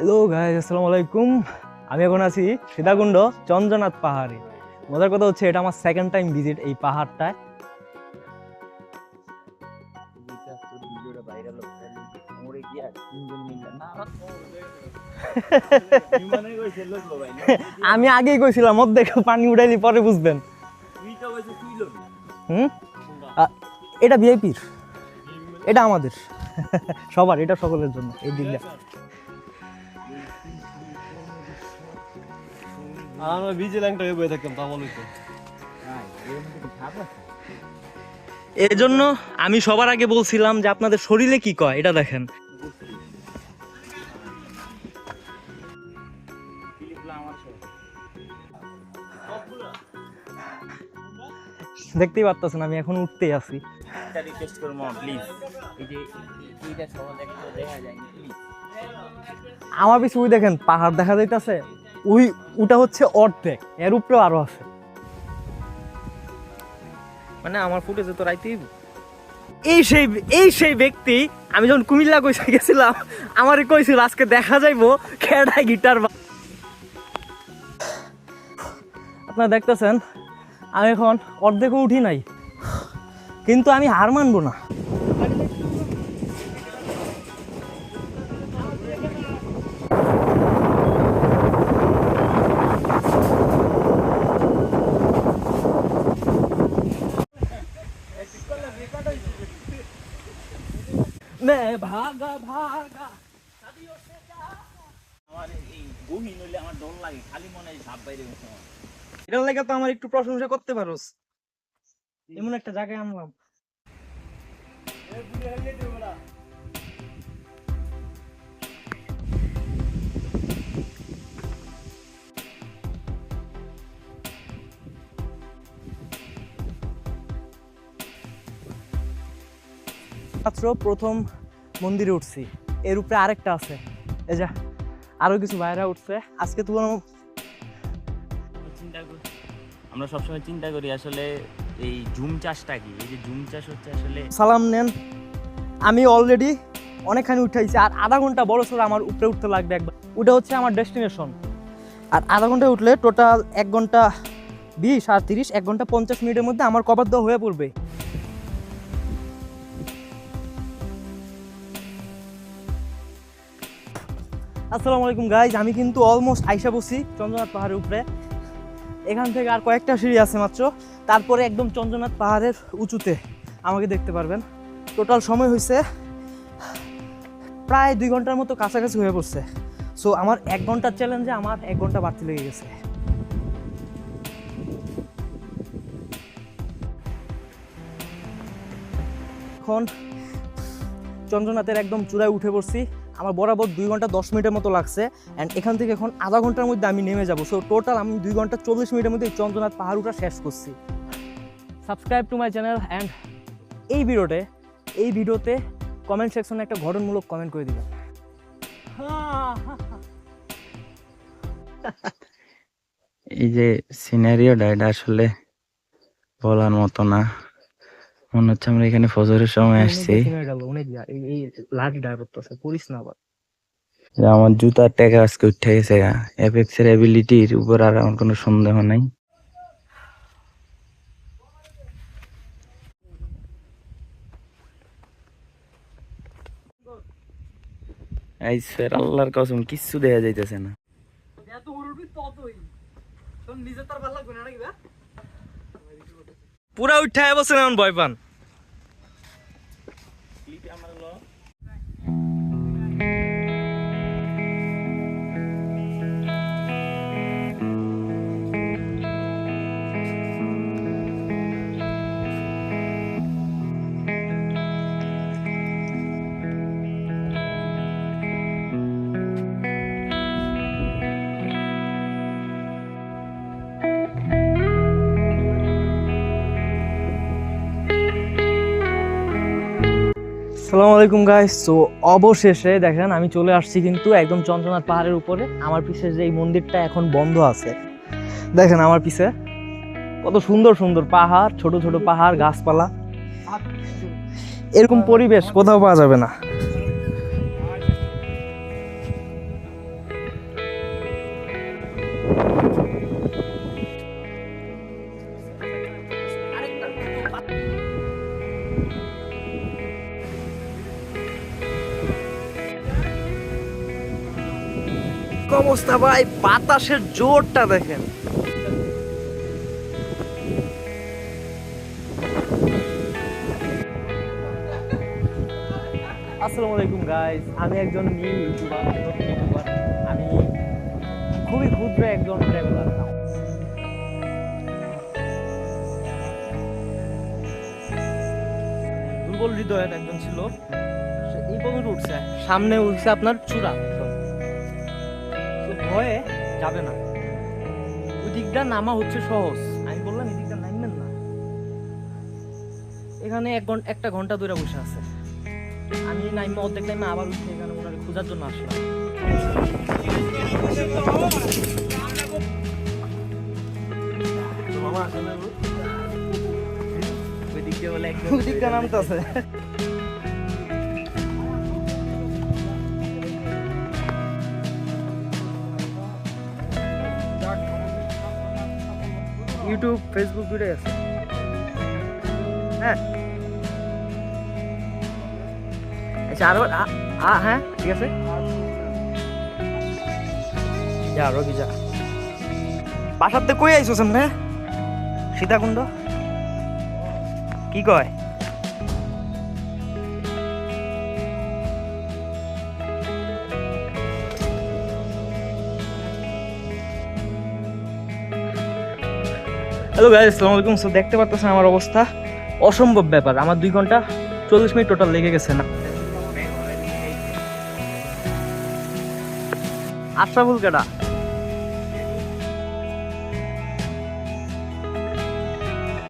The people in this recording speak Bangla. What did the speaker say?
হ্যালো গাইস, আসসালামু আলাইকুম। আমি এখন আছি সীতাকুণ্ড চন্দ্রনাথ পাহাড়ে। মজার কথা হচ্ছে এটা আমার সেকেন্ড টাইম ভিজিট এই পাহাড়টায়। আমি আগেই কইছিলাম অর্ধেক পানি উঠাইলি পরে বুঝবেন। এটা ভিআইপির, এটা আমাদের সবার, এটা সকলের জন্য এই দিনটা। এই জন্য আমি সবার আগে বলছিলাম যে আপনাদের শরীরে কি কয় এটা দেখেন। দেখতেই পারতেছেন আমি এখন উঠতেই আছি। আমার পিছু ওই দেখেন পাহাড় দেখা যাইতেছে, ওটা হচ্ছে অর্ধেক, এর উপরেও আরো আছে। মানে আমার ফুটেজে তো রাইতেই এই সেই ব্যক্তি আমি যখন কুমিল্লা গেছিলাম আমারে কইছিল আজকে দেখা যাইবো খেড়া গিটার। আপনারা দেখতেছেন আমি এখন অর্ধেকও উঠি নাই, কিন্তু আমি হার মানবো না। ভাগা ভাগা এটার লাগে তো আমার একটু প্রশংসা করতে পারোস, এমন একটা জায়গায় আনলাম। মাত্র প্রথম মন্দিরে উঠছি, এর উপরে আরেকটা আছে, এই যা আরো কিছু বাইরে উঠছে। আজকে তুলনা আমরা সবসময় চিন্তা করি আসলে এই ঝুম চাষটা কি, এই যে ঝুম চাষ হচ্ছে আসলে। সালাম নেন, আমি অলরেডি অনেকখানি উঠাইছি, আর আধা ঘন্টা বড় সড়ো আমার উপরে উঠতে লাগবে একবার। ওটা হচ্ছে আমার ডেস্টিনেশন, আর আধা ঘন্টা উঠলে টোটাল 1 ঘন্টা 20 আর 30 1 ঘন্টা 50 মিনিটের মধ্যে আমার কভার দেওয়া হয়ে পড়বে। আসসালামু আলাইকুম গাইজ, আমি কিন্তু অলমোস্ট আইসা বসি চন্দ্রনাথ পাহাড়ের উপরে। এখান থেকে আর কয়েকটা সিঁড়ি আছে মাত্র, তারপরে একদম চন্দ্রনাথ পাহাড়ের উঁচুতে আমাকে দেখতে পারবেন। টোটাল সময় হয়েছে প্রায় 2 ঘন্টার মতো কাছাকাছি হয়ে পড়ছে। সো আমার 1 ঘন্টার চ্যালেঞ্জে আমার 1 ঘন্টা বাড়তি লেগে গেছে। এখন চন্দ্রনাথের একদম চূড়ায় উঠে পড়ছি। আমার বরাবর 2 ঘন্টা 10 মিনিটের মতো লাগছে, অ্যান্ড এখান থেকে এখন আধা ঘন্টার মধ্যে আমি নেমে যাবো। সো টোটাল আমি 2 ঘন্টা 40 মিনিটের মধ্যে চন্দ্রনাথ পাহাড় উঠা শেষ করছি। Subscribe to my channel, and এই ভিডিওতে কমেন্ট সেকশনে একটা গঠনমূলক কমেন্ট করে দিবেন। এই যে সিনারিওটা, এটা আসলে বলার মতো না। মনে হচ্ছে আমরা এখানে ফজরের সময় আসছি। আমার জুতার ট্যাগ আজকে উঠে গেছে। এপেক্সের অ্যাবিলিটির উপর আর আমার কোনো সন্দেহ নাই। এই স্যার আল্লাহর কসম কিচ্ছু দেখা যাইতেছে না। পুরা উঠে বসে এমন ভয় পান। আসসালামু আলাইকুম গাইস। সো অবশেষে দেখেন আমি চলে আসছি কিন্তু একদম চন্দ্রনাথ পাহাড়ের উপরে। আমার পিছে যে এই মন্দিরটা এখন বন্ধ আছে, দেখেন আমার পিছে কত সুন্দর সুন্দর পাহাড়, ছোট ছোট পাহাড়, গাছপালা। এরকম পরিবেশ কোথাও পাওয়া যাবে না। অবস্থা ভাই, বাতাসের জোরটা দেখেন। আসসালামু আলাইকুম গাইস, আমি একজন নিউ ইউটিউবার, নতুন ইউটিউবার। আমি খুবই ক্ষুদ্র একজন ট্রাভেলার। দুর্বল হৃদয়ের একজন ছিল, সে এই পর্যন্ত উঠছে, সামনে উঠছে আপনার চূড়া, একদম তো ভয়ে যাবে না। ওই দিকটা নামা হচ্ছে সহজ, আমি বললাম এই দিকটা নামবেন না। এখানে একটা ঘন্টা ধরে বসে আছে। আমি নাইমা অর্ধেক নাইমা আবার উঠে এখানে ওনার খোঁজার জন্য আসলাম। ওই দিকটা নামতেছে। ইউটিউব ফেসবুক দুটোই আছে। হ্যাঁ আচ্ছা, আরো হ্যাঁ ঠিক আছে, যা রবি যা। বাসাতে কই আইছো সামনে? সীতাকুণ্ড কি কয়? হ্যালো গাইস, আসসালামু আলাইকুম। সো দেখতে পাচ্ছেন আমার অবস্থা, অসম্ভব ব্যাপার। আমার 2 ঘন্টা 40 মিনিট টোটাল লেগে গেছে। না আশরাফুল কেডা?